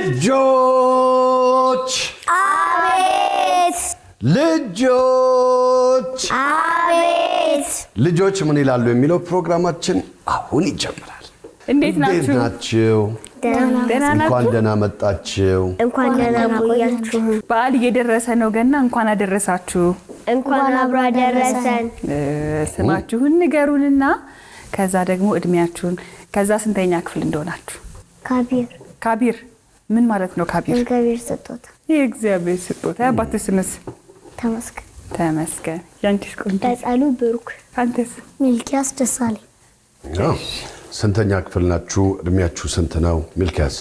ልጆች አቤት ልጆች አቤት ልጆች ምን ይላሉ የሚለው ፕሮግራማችን አሁን ይጀምራል። እንዴት ናችሁ? ደህና እንኳን ደህና መጣችሁ። እንኳን ደህና ቆያችሁ። በዓል እየደረሰ ነው። ገና እንኳን አደረሳችሁ። እንኳን አብሮ አደረሰን። ስማችሁን ንገሩንና ከዛ ደግሞ እድሜያችሁን ከዛ ስንተኛ ክፍል እንደሆናችሁ። ካቢር ምን ማለት ነው? ካቢር እግዚአብሔር ስጦታ። የእግዚአብሔር ስጦታ። አባትህ ስምስ? ተመስገን። ያንቺስ? ቆንጆ ዳጻሉ ብሩክ። አንተስ? ሚልኪያስ ደሳለኝ። ስንተኛ ክፍል ናችሁ? እድሜያችሁ ስንት ነው? ሚልኪያስ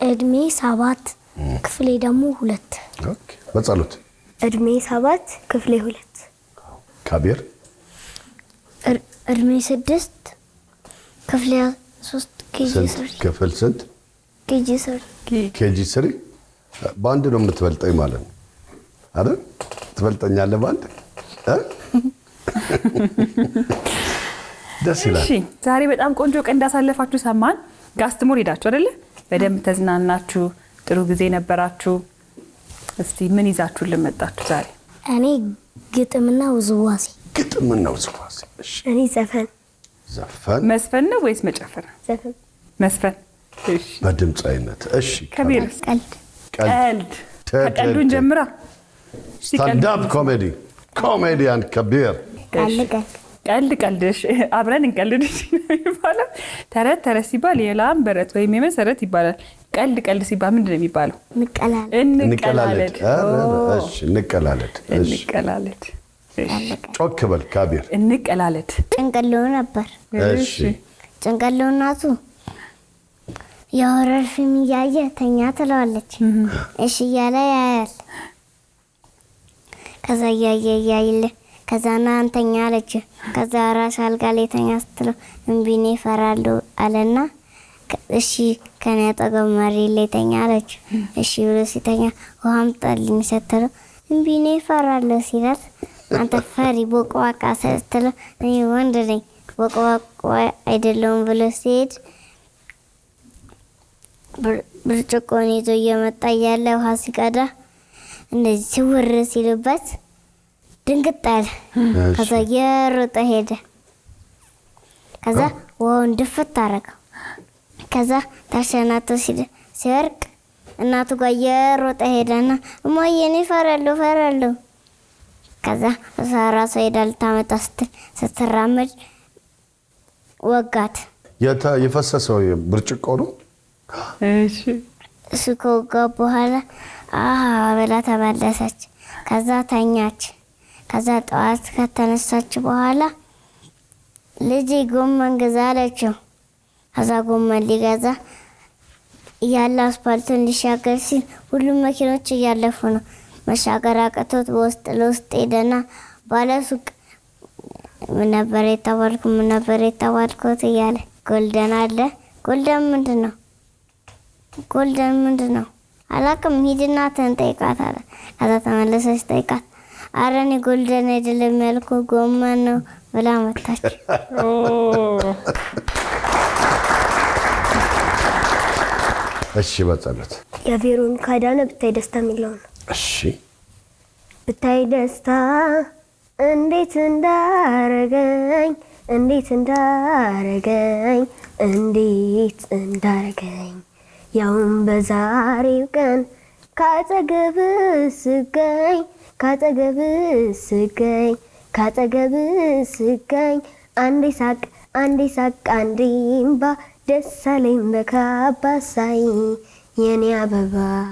እድሜ 7 ክፍሌ ደግሞ 2። ኦኬ። በጸሎት እድሜ 7 ክፍሌ 2። ካቢር እድሜ 6 ክፍሌ 3 ኬጂ 3። ክፍል ስንት? ኬጂ 3። ኬጂ 3። በአንድ ነው የምትበልጠኝ ማለት ነው አይደል? ትበልጠኛለህ በአንድ ደስ ይላል። እሺ፣ ዛሬ በጣም ቆንጆ ቀን እንዳሳለፋችሁ ሰማን። ጋስትሞር ሄዳችሁ አይደለ? በደንብ ተዝናናችሁ፣ ጥሩ ጊዜ ነበራችሁ። እስቲ ምን ይዛችሁ ልመጣችሁ ዛሬ? እኔ ግጥምና ውዝዋዜ። ግጥምና ውዝዋዜ። እሺ። እኔ ዘፈን። መስፈን ነው ወይስ መጨፈር? ዘፈን። መስፈን። እሺ። በድምጽ አይነት። እሺ። ከቢር ቀልድ። ከቀልዱን ጀምራ። ስታንድ አፕ ኮሜዲ ኮሜዲያን ከቢር ቀልድ። አብረን እንቀልድ ይባላል። ተረት ሲባል የላም በረት ወይም የመሰረት ይባላል። ቀልድ ሲባል ምንድነው የሚባለው? እንቀላለድ። እሺ። እንቀላለድ። ጮክ በል ካቢር። እንቀላለድ። ጭንቅለው ነበር። እሺ። ጭንቅለው እናቱ የሆረር ፊልም እያየ ተኛ ትለዋለች። እሺ እያለ ያያል። ከዛ እያየ ከዛ ና አንተኛ አለች። ከዛ ራስ አልጋ ላይ ተኛ ስትለው እምቢ እኔ እፈራለሁ አለና እሺ ከኔ አጠገብ መሬት ላይ ተኛ አለች። እሺ ብሎ ሲተኛ ውሃ አምጣልኝ ስትለው እምቢ እኔ እፈራለሁ ሲላት አንተ ፈሪ ቦቅቧቃ ስትለው እኔ ወንድ ነኝ ቦቅቧቃ አይደለሁም ብሎ ሲሄድ ብርጭቆን ይዞ እየመጣ እያለ ውሃ ሲቀዳ እንደዚህ ሲውር ሲልበት ድንግጥ አለ። ከዛ የሮጠ ሄደ። ከዛ ውሃውን ድፍት አደረገው። ከዛ ተሸናቶ ሲወርቅ እናቱ ጋር የሮጠ ሄደና እማዬ እኔ እፈራለሁ። ከዛ እሷ ራሷ ሄዳ ልታመጣ ስትራመድ ወጋት። የፈሰሰው ብርጭቆ ነው። እሺ። እሱ ከወጋ በኋላ ብላ ተመለሰች። ከዛ ተኛች። ከዛ ጠዋት ከተነሳች በኋላ ልጅ ጎመን ግዛ አለችው። ከዛ ጎመን ሊገዛ እያለ አስፓልቱን ሊሻገር ሲል ሁሉም መኪኖች እያለፉ ነው። መሻገር አቅቶት በውስጥ ለውስጥ ሄደና ባለሱቅ ምን ነበር የተባልኩት እያለ ጎልደን አለ። ጎልደን ምንድን ነው አላውቅም፣ ሂድና ጠይቃት አለ። ከዛ ተመለሰች ጠይቃት። ኧረ እኔ ጎልደን አይደለም ያልኩህ ጎመን ነው ብላ መታች። እሺ። በጸሎት የቬሮኒካ ዳነ ብታይ ደስታ የሚለው ነው። እሺ። ብታይ ደስታ እንዴት እንዳረገኝ ያውን በዛሬው ቀን ካጠገብ ስገኝ አንዴ ሳቅ አንዴ እምባ ደስ አለኝ በካባሳይ የኔ አበባዬ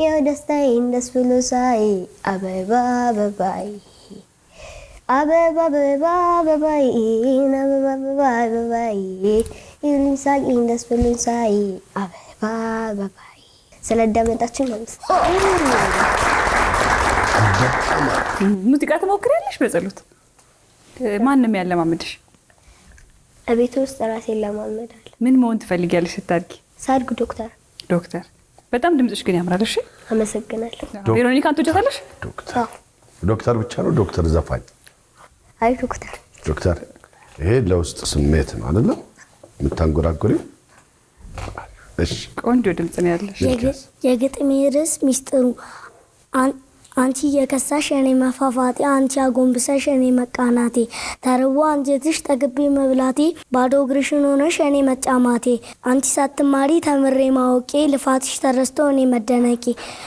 ያው ደስታዬን ደስ ብሎ ሳይ አበባዬ ይሉኝ ሳቂኝ ደስ ብሎኝ ሳይ አበባዬ። ስለዳመጣችሁ ነው። ሙዚቃ ትሞክሪያለሽ? በጸሎት ማንንም ያለማመድሽ? እቤት ውስጥ ራሴን ለማመዳል። ምን መሆን ትፈልጊያለሽ ስታድጊ? ሳድግ ዶክተር። በጣም ድምጽሽ ግን ያምራል። እሺ፣ አመሰግናለሁ። ቬሮኒካን ትወጃታለሽ? ዶክተር ብቻ ነው ዶክተር ዘፋኝ? አይ ዶክተር ይሄ ለውስጥ ስሜት ነው አይደለ? የምታንጎራጉሪው። እሺ ቆንጆ ድምጽ ነው ያለሽ። የግጥሜ ርዕስ ሚስጥሩ አንቺ የከሳሽ እኔ መፋፋቴ፣ አንቺ አጎንብሰሽ እኔ መቃናቴ፣ ተርቦ አንጀትሽ ጠግቤ መብላቴ፣ ባዶ እግርሽን ሆነሽ እኔ መጫማቴ፣ አንቺ ሳትማሪ ተምሬ ማወቄ፣ ልፋትሽ ተረስቶ እኔ መደነቄ፣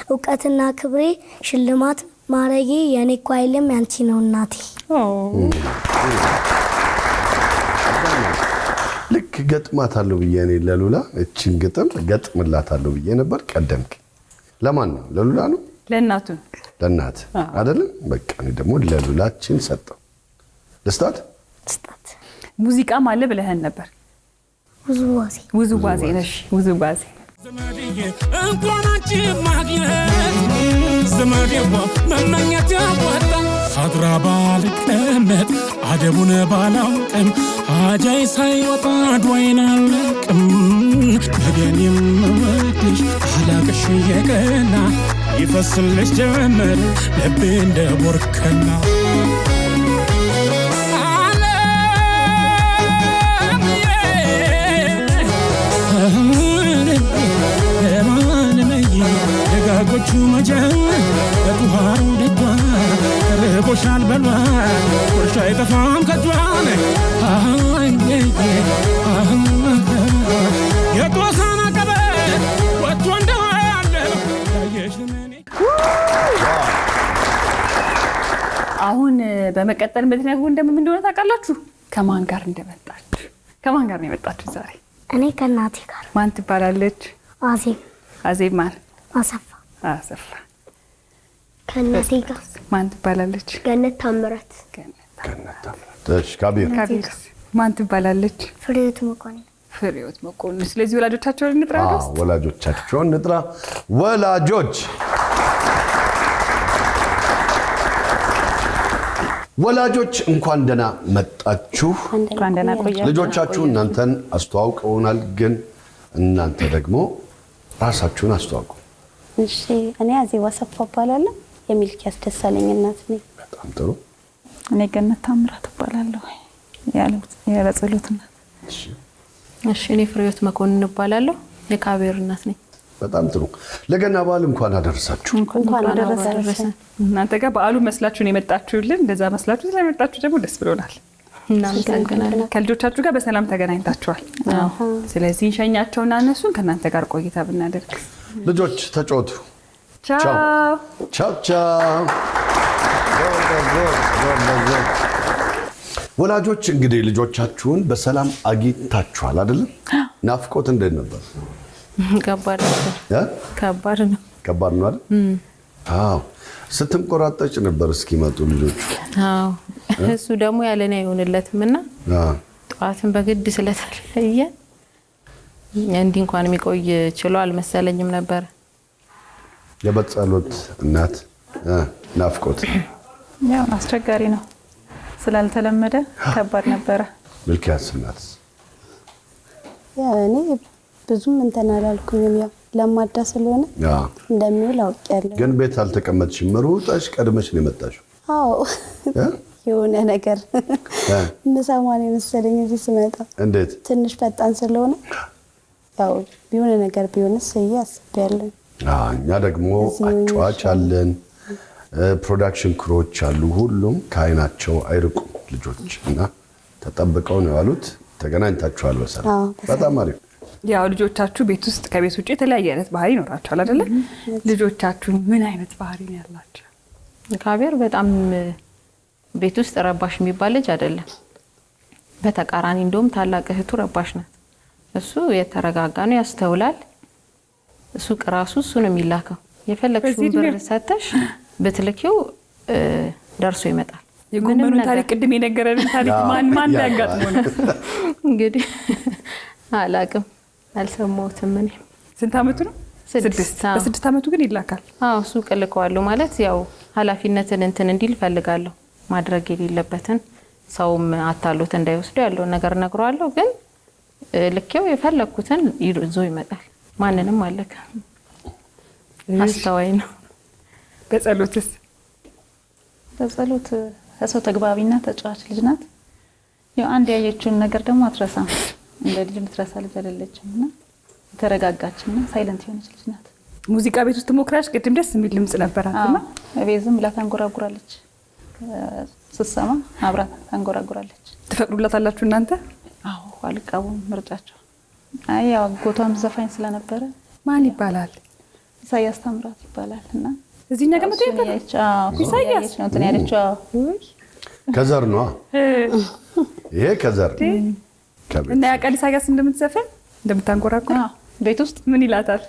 እውቀትና ክብሬ ሽልማት ማረጌ፣ የኔ እኮ አይልም ያንቺ ነው እናቴ። ልክ ገጥማታለሁ ብዬ እኔ ለሉላ እቺን ግጥም ገጥምላታለሁ ብዬ ነበር። ቀደምክ። ለማን ነው? ለሉላ ነው? ለእናቱ ለእናት አይደለም? በቃ እኔ ደግሞ ለሉላችን ሰጠው። ልስጣት። ሙዚቃም አለ ብለህን ነበር። ውዝዋዜ ነሽ። ውዝዋዜ እንኳን አንቺ ማግኘት ዘመዴዋ መመኘት ያዋጣ አድራ ባልቀመጥ አደቡን ባላውቅም አጃይ ሳይወጣ ድዋይን አልቅም ነገን የምወድሽ አላቅሽ የቀና ይፈስልሽ ጀመር ልቤ እንደ ቦርከና ደጋጎቹ መጀመር በቱሃሩ ደጇ ተርቦሻል በሏ ቁርሻ አይጠፋም ከጇን የጦሳና ቀበት ወጥቶ እንደዋለ አሁን በመቀጠል ምክንያቱ እንደምን ታውቃላችሁ? ከማን ጋር እንደመጣችሁ? ከማን ጋር ነው የመጣችሁ ዛሬ? እኔ ከእናቴ ጋር። ማን ትባላለች? አዜብ። አዜብ ማን? አሰፋ። አሰፋ። ከእናቴ ጋር ማን ትባላለች? ገነት ታምራት። እሺ ካቢር። ማን ትባላለች? ፍሬህይወት መኮንን። ፍሬህይወት መኮንን። ስለዚህ ወላጆቻቸውን እንጥራ። ወላጆቻቸውን እንጥራ። ወላጆች እንኳን ደህና መጣችሁ። እንኳን ደህና ቆያችሁ። ልጆቻችሁ እናንተን አስተዋውቀውናል፣ ግን እናንተ ደግሞ ራሳችሁን አስተዋውቁ። እሺ እኔ አዜብ አሰፋ እባላለሁ። የሚልኪያስ ደሳለኝ እናት ነኝ። በጣም ጥሩ። እኔ ገነት ታምራት እባላለሁ። ያለ ጸሎት እናት። እሺ እኔ ፍሬህይወት መኮንን እባላለሁ። የካቤር እናት ነኝ። በጣም ጥሩ። ለገና በዓል እንኳን አደረሳችሁ። እንኳን አደረሰን። እናንተ ጋር በዓሉ መስላችሁ ነው የመጣችሁልን። እንደዛ መስላችሁ ስለመጣችሁ ደግሞ ደስ ብሎናል። እናመሰግናለን። ከልጆቻችሁ ጋር በሰላም ተገናኝታችኋል። ስለዚህ እንሸኛቸውና እነሱን ከእናንተ ጋር ቆይታ ብናደርግ። ልጆች ተጫወቱ። ቻው ቻው። ወላጆች እንግዲህ ልጆቻችሁን በሰላም አግኝታችኋል አይደለም? ናፍቆት እንዴት ነበር? ከባድ ነው። ከባድ ነው አይደል? አዎ። ስትንቆራጠጭ ነበር እስኪመጡ ልጆቹ። አዎ። እሱ ደግሞ ያለኔ አይሆንለትም እና ጠዋትን በግድ ስለተለየ እንዲህ እንኳን የሚቆይ ችሎ አልመሰለኝም ነበር። የበጸሎት እናት ናፍቆት ያው አስቸጋሪ ነው ስላልተለመደ ከባድ ነበረ። ሚልኪያስ እናት እኔ ብዙም እንትን አላልኩኝም። ያው ለማዳ ስለሆነ እንደሚውል አውቄያለሁ። ግን ቤት አልተቀመጥሽም? ሩጠሽ ቀድመሽ ነው የመጣሽው? አዎ የሆነ ነገር ምሳማን የመሰለኝ እዚህ ስመጣ። እንዴት? ትንሽ ፈጣን ስለሆነ ያው ቢሆነ ነገር ቢሆንስ አስቤያለሁ። እኛ ደግሞ አጫዋች አለን፣ ፕሮዳክሽን ክሮች አሉ። ሁሉም ከአይናቸው አይርቁም ልጆች እና ተጠብቀው ነው ያሉት። ተገናኝታችኋል በሰላም። በጣም አሪፍ። ያው ልጆቻችሁ ቤት ውስጥ ከቤት ውጭ የተለያየ አይነት ባህሪ ይኖራቸዋል አይደለ? ልጆቻችሁ ምን አይነት ባህሪ ነው ያላቸው? ካቤር በጣም ቤት ውስጥ ረባሽ የሚባል ልጅ አይደለም። በተቃራኒ እንደውም ታላቅ እህቱ ረባሽ ናት። እሱ የተረጋጋ ነው፣ ያስተውላል። እሱ ራሱ እሱ ነው የሚላከው። የፈለግሽውን ብር ሰተሽ ብትልኪው ደርሶ ይመጣል። የጎመኑን ታሪክ ቅድም የነገረን ታሪክ ማን ያጋጥመው ነው እንግዲህ አላቅም፣ አልሰማሁትም። እኔ ስንት አመቱ ነው? 6። በ6 አመቱ ግን ይላካል። አዎ እሱ ቅልከዋለሁ ማለት ያው ኃላፊነትን እንትን እንዲል ፈልጋለሁ። ማድረግ የሌለበትን ሰውም አታሎት እንዳይወስዱ ያለውን ነገር ነግሯለሁ። ግን ልኬው የፈለኩትን ይዞ ይመጣል። ማንንም አለከ። አስተዋይ ነው። በጸሎትስ? በጸሎት ከሰው ተግባቢና ተጫዋች ልጅ ናት። ያው አንድ ያየችውን ነገር ደግሞ አትረሳም። እንደ ልጅ የምትረሳ ልጅ አይደለችም እና የተረጋጋችና ሳይለንት የሆነች ልጅ ናት። ሙዚቃ ቤት ውስጥ ሞክራሽ ቅድም ደስ የሚል ድምጽ ነበራትና ቤት ዝም ብላ ታንጎራጉራለች። ስትሰማ አብራ ታንጎራጉራለች። ትፈቅዱላታላችሁ እናንተ? አዎ አልቃወም ምርጫቸው። አይ ያው ጎቷም ዘፋኝ ስለነበረ ማን ይባላል? ኢሳያስ ታምራት ይባላል እና እዚህ ነገር መጥቶ ኢሳያስ ነው እንትን ያለችው። ከዘር ነው ይሄ ከዘር እና ያውቃል ኢሳያስ እንደምትዘፈን እንደምታንጎራጉር። ቤት ውስጥ ምን ይላታል?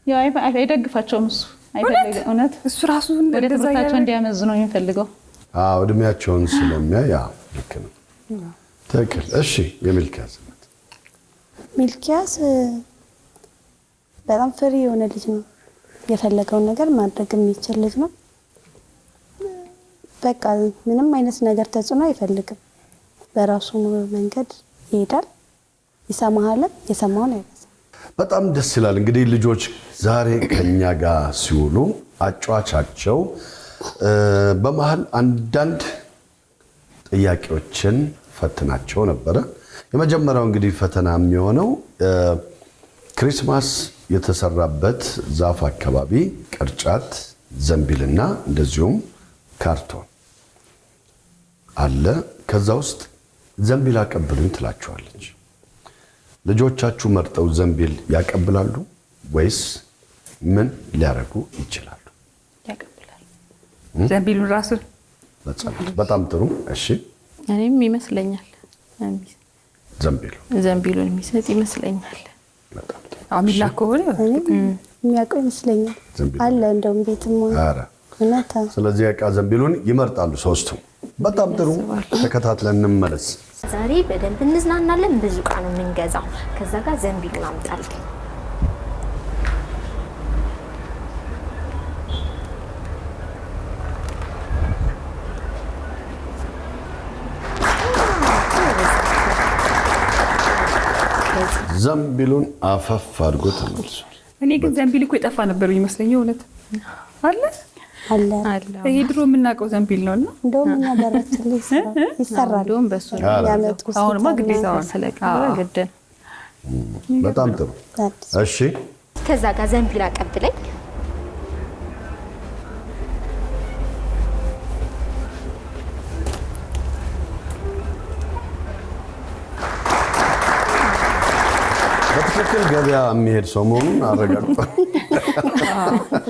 ያው አይደግፋቸውም እሱ አይፈልግም። እውነት እሱ ራሱ ወደ ትምህርታቸው እንዲያመዝኑ ነው የሚፈልገው። እድሜያቸውን ስለሚያይ ልክ ነው። ትክክል። እሺ የሚልኪያስ ሚልኪያስ በጣም ፍሪ የሆነ ልጅ ነው። የፈለገውን ነገር ማድረግ የሚችል ልጅ ነው። በቃ ምንም አይነት ነገር ተጽዕኖ አይፈልግም። በራሱ መንገድ ይሄዳል። ይሰማሃል፣ የሰማውን አይበዛም። በጣም ደስ ይላል። እንግዲህ ልጆች ዛሬ ከኛ ጋር ሲውሉ አጫዋቻቸው በመሃል አንዳንድ ጥያቄዎችን ፈትናቸው ነበረ። የመጀመሪያው እንግዲህ ፈተና የሚሆነው ክሪስማስ የተሰራበት ዛፍ አካባቢ ቅርጫት፣ ዘንቢልና እንደዚሁም ካርቶን አለ። ከዛ ውስጥ ዘንቢል አቀብሉኝ ትላቸዋለች። ልጆቻችሁ መርጠው ዘንቢል ያቀብላሉ ወይስ ምን ሊያረጉ ይችላሉ? ያቀብላል። ዘንቢሉን ራሱ በጣም ጥሩ። እሺ እኔም ይመስለኛል ዘንቢሉን የሚሰጥ ይመስለኛል። አሚላ ከሆነ የሚያውቀው ይመስለኛል አለ እንደውም ቤትም እውነት። ስለዚህ ያቃ ዘንቢሉን ይመርጣሉ ሶስቱም። በጣም ጥሩ። ተከታትለን እንመለስ። ዛሬ በደንብ እንዝናናለን። ብዙ ዕቃ ነው የምንገዛው። ከዛ ጋር ዘንቢሉን አምጣልኝ። ዘንቢሉን አፈፍ አድርጎ ተመልሷል። እኔ ግን ዘንቢል እኮ የጠፋ ነበር ይመስለኝ። እውነት አለ አለ። ይሄ ድሮ የምናውቀው ዘንቢል ነውና እንደውም እና በራችን ላይ ይሰራል። እንደውም በሱ ያመጡ አሁንማ ግዴታው ስለቀረ ግድ ነው። በጣም ጥሩ። እሺ ከዛ ጋር ዘንቢል አቀብለኝ። በትክክል ገበያ የሚሄድ ሰው መሆኑን አረጋግጧል።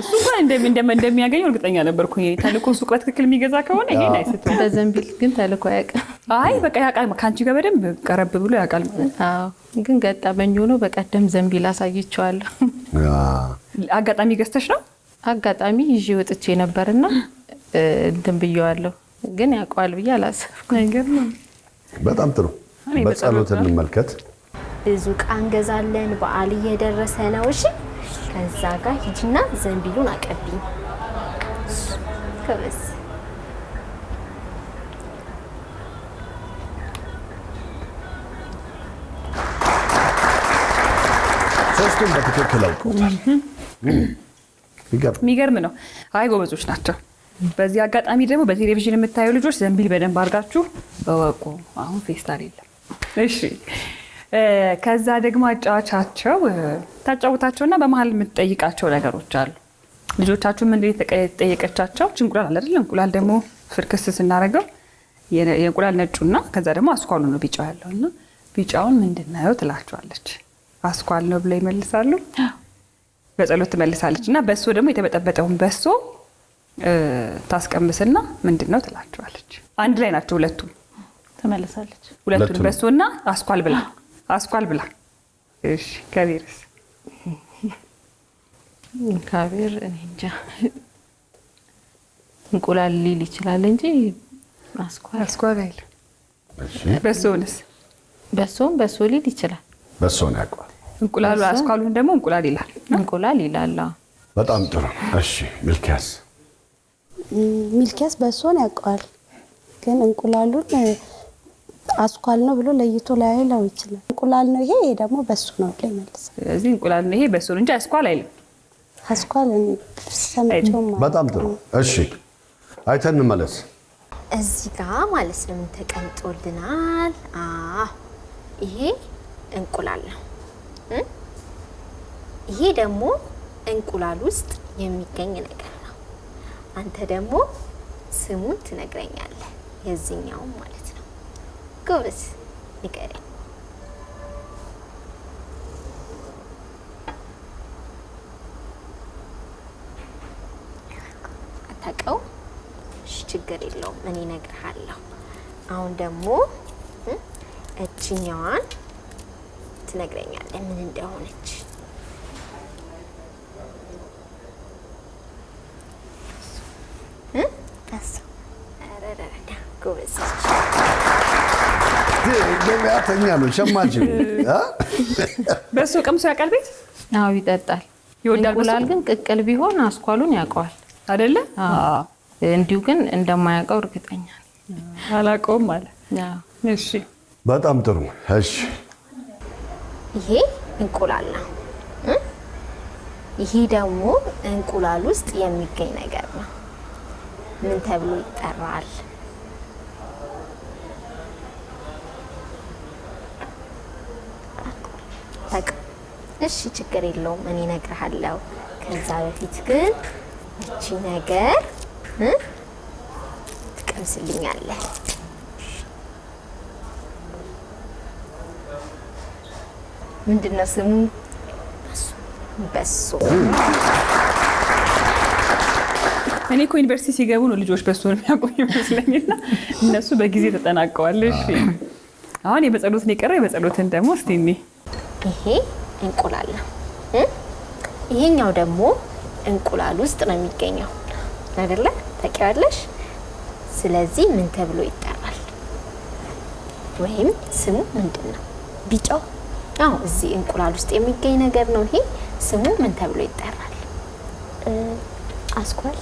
እሱ ጋር እንደሚያገኝ እርግጠኛ ነበርኩ። ተልኮ ሱቅ በትክክል የሚገዛ ከሆነ ይሄን አይስትም። በዘንቢል ግን ተልኮ ያውቃል። አይ በቃ ያውቃል። ካንቺ ጋር በደንብ ቀረብ ብሎ ያውቃል። አዎ ግን ገጠመኝ ሆኖ በቀደም ዘንቢል አሳይቼዋለሁ። አጋጣሚ ገዝተሽ ነው? አጋጣሚ ይዤ ወጥቼ ነበርና እንትን ብየዋለሁ። ግን ያውቀዋል ብዬ አላሰብኩም። አይገርምም? በጣም ጥሩ። በጸሎት እንመልከት። ብዙ ዕቃ እንገዛለን። በዓል እየደረሰ ነው። እሺ ከዛ ጋር ሂጂና ዘንቢሉን አቀብኝ። ከበስ ሶስቱም በትክክል አውቀውታል። የሚገርም ነው። አይ ጎበዞች ናቸው። በዚህ አጋጣሚ ደግሞ በቴሌቪዥን የምታዩ ልጆች ዘንቢል በደንብ አድርጋችሁ እወቁ። አሁን ፌስታል የለም። እሺ ከዛ ደግሞ አጫዋቻቸው ታጫውታቸውና በመሀል የምትጠይቃቸው ነገሮች አሉ። ልጆቻችሁ ምን ጠየቀቻቸው? እንቁላል አለ አይደል? እንቁላል ደግሞ ፍርክስ ስናደርገው የእንቁላል ነጩና ከዛ ደግሞ አስኳሉ ነው ቢጫው ያለውና ቢጫውን ምንድነው ትላቸዋለች። አስኳል ነው ብለው ይመልሳሉ። በጸሎት ትመልሳለች እና በሶ ደግሞ የተበጠበጠውን በሶ ታስቀምስና ምንድነው ትላቸዋለች። አንድ ላይ ናቸው ሁለቱም። ትመልሳለች። ሁለቱም በሶና አስኳል ብላ። እሺ ከቢርስ ካቢር እኔ እንጃ እንቁላል ሊል ይችላል እንጂ አስኳል አይልም። እሺ በሶንስ? በሶ ሊል ይችላል። በሶን ያውቀዋል። እንቁላሉ አስኳሉን ደግሞ እንቁላል ይላል። በጣም ጥሩ። እሺ ሚልኪያስ በሶን ያውቀዋል፣ ግን እንቁላሉን አስኳል ነው ብሎ ለይቶ ላይለው ይችላል። እንቁላል ነው ይሄ ደግሞ በሶ ነው ብሎ ይመልሳል። ስለዚህ እንቁላል ነው ይሄ በሶ ነው እንጂ አስኳል አይልም። አስኳል እኔ ሰምቼው በጣም ጥሩ። እሺ አይተን እንመለስ። እዚህ ጋር ማለት ነው ምን ተቀምጦልናል? ይሄ እንቁላል ነው። ይሄ ደግሞ እንቁላል ውስጥ የሚገኝ ነገር ነው። አንተ ደግሞ ስሙን ትነግረኛለህ፣ የዚህኛው ማለት ነው። ጎበዝ ንገረኝ። አታውቀው? እሺ ችግር የለውም እኔ እነግርሃለሁ። አሁን ደግሞ እችኛዋን ትነግረኛለህ ምን እንደሆነች። ጎበዝ ገበያተኛ ነው፣ ሸማች ነው። በሱ ቀምሶ ያውቃል ቤት? አዎ ይጠጣል። ይወዳል። እንቁላል ግን ቅቅል ቢሆን አስኳሉን ያውቀዋል አይደለ? እንዲሁ ግን እንደማያውቀው እርግጠኛ ነኝ። አላውቀውም አለ። እሺ በጣም ጥሩ። እሺ ይሄ እንቁላል ነው። ይሄ ደግሞ እንቁላል ውስጥ የሚገኝ ነገር ነው። ምን ተብሎ ይጠራል? እሺ ችግር የለውም እኔ እነግርሃለሁ። ከዛ በፊት ግን እቺ ነገር ትቀምስልኛለህ። ምንድነው ስሙ? በሶ። እኔ እኮ ዩኒቨርሲቲ ሲገቡ ነው ልጆች በሶ ነው የሚያውቁኝ ይመስለኝና እነሱ በጊዜ ተጠናቀዋል። እሺ አሁን የበጸሎት ነው የቀረው። የበጸሎትን ደግሞ እስቲ እኔ ይሄ እንቁላል ነው። ይሄኛው ደግሞ እንቁላል ውስጥ ነው የሚገኘው አይደለ? ታውቂዋለሽ? ስለዚህ ምን ተብሎ ይጠራል? ወይም ስሙ ምንድነው? ቢጫው? አዎ እዚህ እንቁላል ውስጥ የሚገኝ ነገር ነው። ይሄ ስሙ ምን ተብሎ ይጠራል? አስኳል።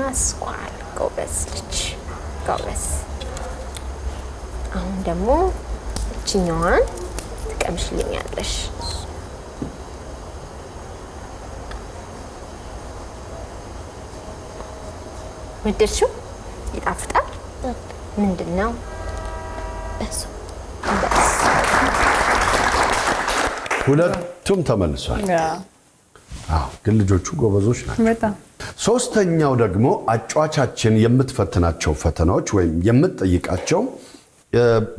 አስኳል። ጎበዝ ልጅ ጎበዝ። አሁን ደግሞ እችኛዋን ትቀምሽልኛለሽ። ወደድሽው? ይጣፍጣል። ምንድን ነው? በሶ። ሁለቱም ተመልሷል። ግን ልጆቹ ጎበዞች ናቸው በጣም። ሶስተኛው ደግሞ አጫዋቻችን የምትፈትናቸው ፈተናዎች ወይም የምትጠይቃቸው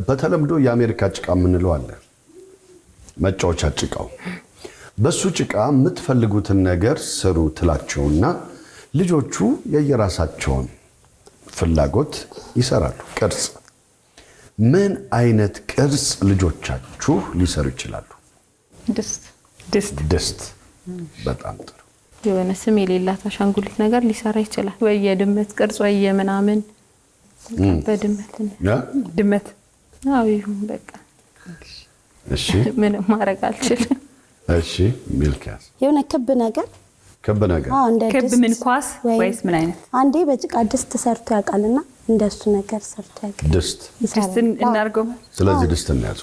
በተለምዶ የአሜሪካ ጭቃ የምንለው አለ። መጫወቻ ጭቃው። በሱ ጭቃ የምትፈልጉትን ነገር ስሩ ትላቸውና ልጆቹ የየራሳቸውን ፍላጎት ይሰራሉ። ቅርጽ። ምን አይነት ቅርጽ ልጆቻችሁ ሊሰሩ ይችላሉ? ድስት። በጣም ጥሩ። የሆነ ስም የሌላት አሻንጉሊት ነገር ሊሰራ ይችላል። ወይ የድመት ቅርጽ ወይ የምናምን ድመት። አዎ ይሁን በቃ። እሺ ምንም ማድረግ አልችልም። እሺ ሚልኪያስ? የሆነ ክብ ነገር ክብ ነገር። እንደ ክብ ድስት ምን ኳስ ወይስ ምን አይነት? አንዴ በጭቃ ድስት ሰርቶ ያውቃልና እንደሱ ነገር ሰርቶ ያውቃል። ድስት። ድስትን እናድርገው። ስለዚህ ድስት እናያዙ።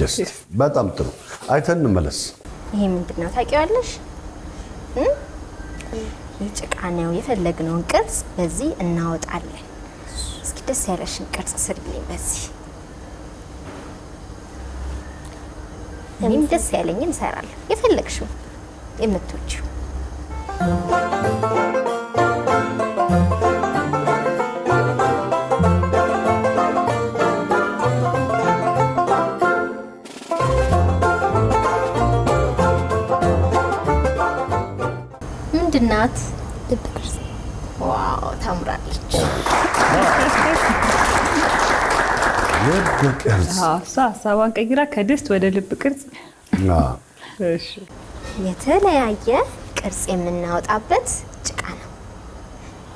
ድስት። በጣም ጥሩ። አይተን እንመለስ። ይሄ ምንድነው ታውቂዋለሽ? የጭቃ ነው። የፈለግነውን ቅርጽ በዚህ እናወጣለን። እስኪ ደስ ያለሽን ቅርጽ ስሪልኝ በዚህ። እኔም ደስ ያለኝን እሰራለሁ። የፈለግሽው የምትወጂው። ምንድን ናት? ልብ ቅርጽ። ዋው ታምራለች። ልብ ቅርጽ። እሷ ሀሳቧን ቀይራ ከድስት ወደ ልብ ቅርጽ። እሺ የተለያየ ቅርጽ የምናወጣበት ጭቃ ነው።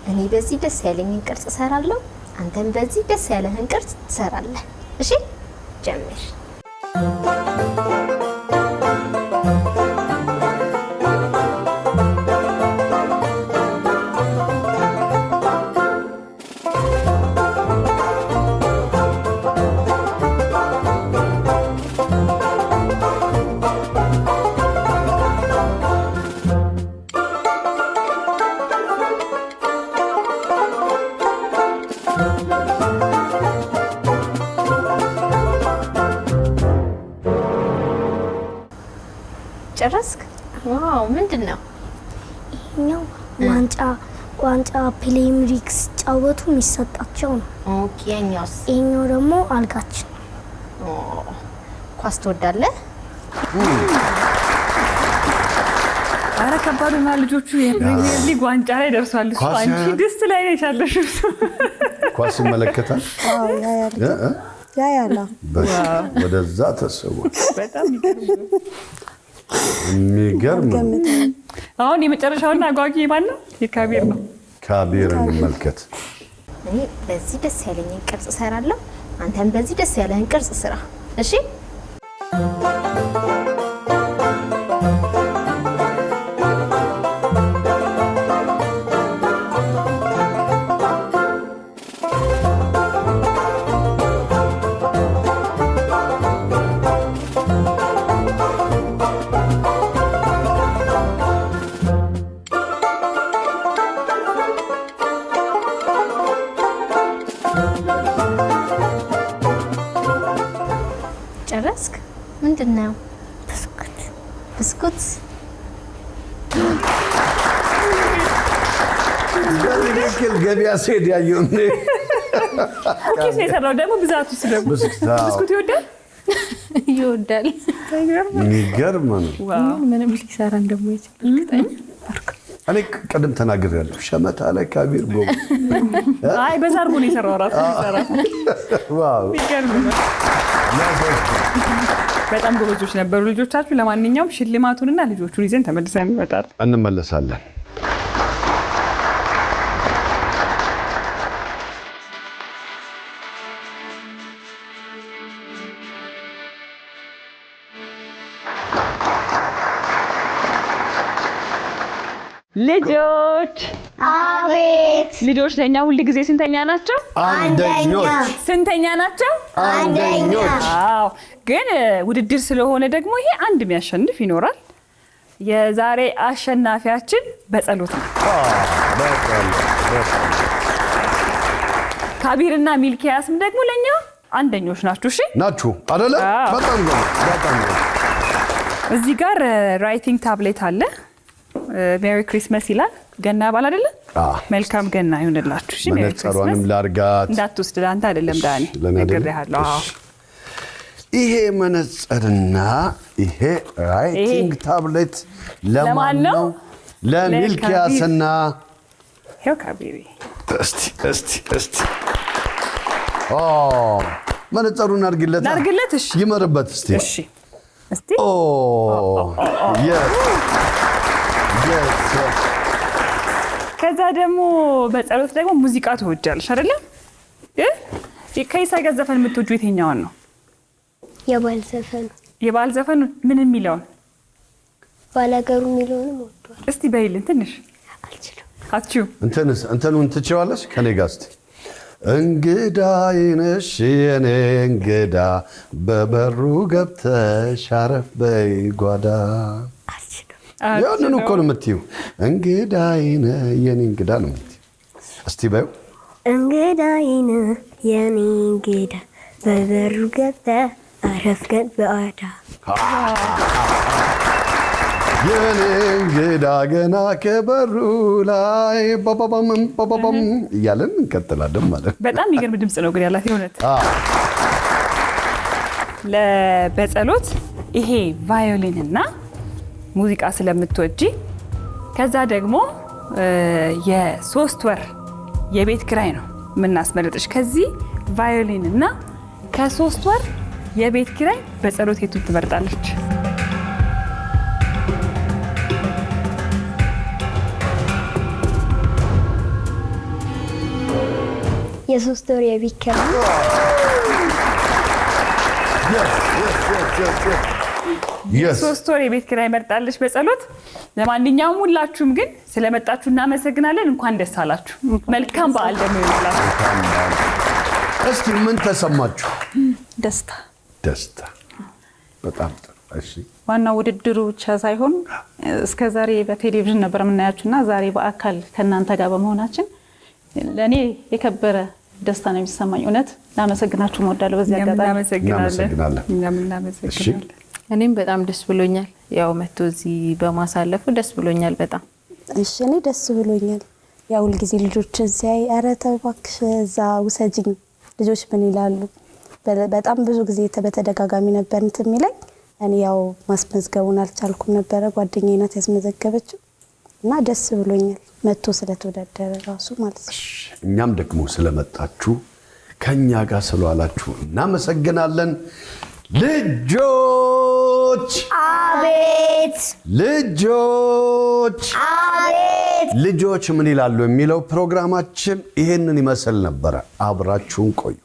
እኔ በዚህ ደስ ያለኝን ቅርጽ እሰራለሁ፣ አንተም በዚህ ደስ ያለህን ቅርጽ ትሰራለህ። እሺ ጀምር። ጨረስክ? ዋው ምንድን ነው? ይሄኛው ዋንጫ ፕሪሚየር ሊግ ሲጫወቱ የሚሰጣቸው ነው። ኦኬ ያኛውስ? ይሄኛው ደግሞ አልጋችን። ኳስ ትወዳለህ? አረ ከባዱና ልጆቹ የፕሪሚየር ሊግ ዋንጫ ላይ ደርሷል። እሱ አንቺ ድስት ላይ ነሽ ያለሽው። ኳስ ይመለከታል? አዎ ያያላ ወደዛ ተሰው በጣም የሚገርም። አሁን የመጨረሻውና አጓጊ ማን ነው? የካቢር ነው። ካቢር እንመልከት። እኔ በዚህ ደስ ያለኝን ቅርጽ እሰራለሁ፣ አንተም በዚህ ደስ ያለህን ቅርጽ ስራ። እሺ ጨረስክ? ምንድን ነው? ብስኩት። በትክክል ገበያ ስሄድ ያየው እንዴ? ኩኪስ ነው የሰራው ደግሞ ብዛቱ ስለሙ ብስኩት ይወዳል። የሚገርም ነው። ምንም ሊሰራ እንደማይችል እርግጠኛ እኔ ቅድም ተናግሬያለሁ። ሸመታ ላይ ካቢር ጎብ አይ በዛ አድርጎ ነው የሰራው ራሱ ይሰራል። ዋው ይገርም ነው። በጣም ጎበዞች ነበሩ ልጆቻችሁ። ለማንኛውም ሽልማቱንና ልጆቹን ይዘን ተመልሰን እንመለሳለን። ልጆች አቤት። ልጆች ለኛ ሁሉ ጊዜ ስንተኛ ናቸው? አንደኞች። ስንተኛ ናቸው? አንደኞች። አዎ፣ ግን ውድድር ስለሆነ ደግሞ ይሄ አንድ የሚያሸንፍ ይኖራል። የዛሬ አሸናፊያችን በጸሎት ነው። ካቢርና ሚልኪያስም ደግሞ ለኛ አንደኞች ናችሁ። እሺ ናችሁ አይደለ? በጣም ነው። እዚህ ጋር ራይቲንግ ታብሌት አለ። ሜሪ ክሪስማስ ይላል። ገና ባል አይደለ? መልካም ገና ይሁንላችሁ። እሺ ሜሪ ክሪስማስ ላርጋት እንዳትወስድ ለአንተ አይደለም ዳኒ ነግሬሃለሁ። ይሄ መነጽርና ይሄ ራይቲንግ ታብሌት ለማን ነው? ለሚልኪያስና ሄው ካቢሪ። እስቲ መነጽሩን አድርግለት። እሺ ይመርበት እስቲ። እስቲ ከዛ ደግሞ በጸሎት ደግሞ ሙዚቃ ትወጃለሽ አይደለ? ከኢሳይ ጋር ዘፈን የምትወጂው የትኛውን ነው? የባህል ዘፈን ምን የሚለውን? ባላገሩ የሚለውን ወጥቷል። እስቲ በይልን ትንሽ። አትችይውም? እንትኑን ትችዋለሽ ከኔ ጋር እስቲ። እንግዳዬ ነሽ የኔ እንግዳ በበሩ ገብተሽ አረፍ በይ ጓዳ። ያንን እኮ ነው የምትይው። እንግዳዬ ነህ የኔ እንግዳ ነው የምትይው። እስቲ በይው። እንግዳዬ ነህ የኔ እንግዳ በበሩ ገብተህ አረፍ በጓዳ። የኔ እንግዳ ገና ከበሩ ላይ ባባባም እያለን እንቀጥላለን ማለት ነው። በጣም የሚገርም ድምፅ ነው ግን ያላት የእውነት። በጸሎት ይሄ ቫዮሊን እና ሙዚቃ ስለምትወጂ ከዛ ደግሞ የ3 ወር የቤት ኪራይ ነው የምናስመርጥሽ። ከዚህ ቫዮሊን እና ከ3 ወር የቤት ኪራይ በጸሎት የቱን ትመርጣለች? የ3 ወር የቤት ኪራይ። የ3 ወር የቤት ኪራይ መርጣለች በጸሎት። ለማንኛውም ሁላችሁም ግን ስለመጣችሁ እናመሰግናለን። እንኳን ደስ አላችሁ። መልካም በዓል ደግሞ ይሁንላችሁ። እስቲ ምን ተሰማችሁ? ደስታ። በጣም ጥሩ። እሺ ዋናው ውድድሩ ብቻ ሳይሆን እስከዛሬ በቴሌቪዥን ነበር የምናያችሁና ዛሬ በአካል ከእናንተ ጋር በመሆናችን ለእኔ የከበረ ደስታ ነው የሚሰማኝ። እውነት ላመሰግናችሁ እወዳለሁ። በዚህ አጋጣሚ እናመሰግናለን። እናመሰግናለን። እኔም በጣም ደስ ብሎኛል። ያው መጥቶ እዚህ በማሳለፉ ደስ ብሎኛል በጣም። እሺ እኔ ደስ ብሎኛል። ያው ሁልጊዜ ልጆችን ሲያይ ኧረ ተው እባክሽ እዛ ውሰጂኝ ልጆች ምን ይላሉ በጣም ብዙ ጊዜ በተደጋጋሚ ነበር እንትን የሚለኝ። እኔ ያው ማስመዝገቡን አልቻልኩም ነበረ፣ ጓደኛዬ ናት ያስመዘገበችው እና ደስ ብሎኛል መጥቶ ስለተወዳደረ ራሱ ማለት ነው። እኛም ደግሞ ስለመጣችሁ ከኛ ጋር ስለዋላችሁ እናመሰግናለን። ልጆች አቤት፣ ልጆች አቤት፣ ልጆች ምን ይላሉ የሚለው ፕሮግራማችን ይሄንን ይመስል ነበር። አብራችሁን ቆዩ።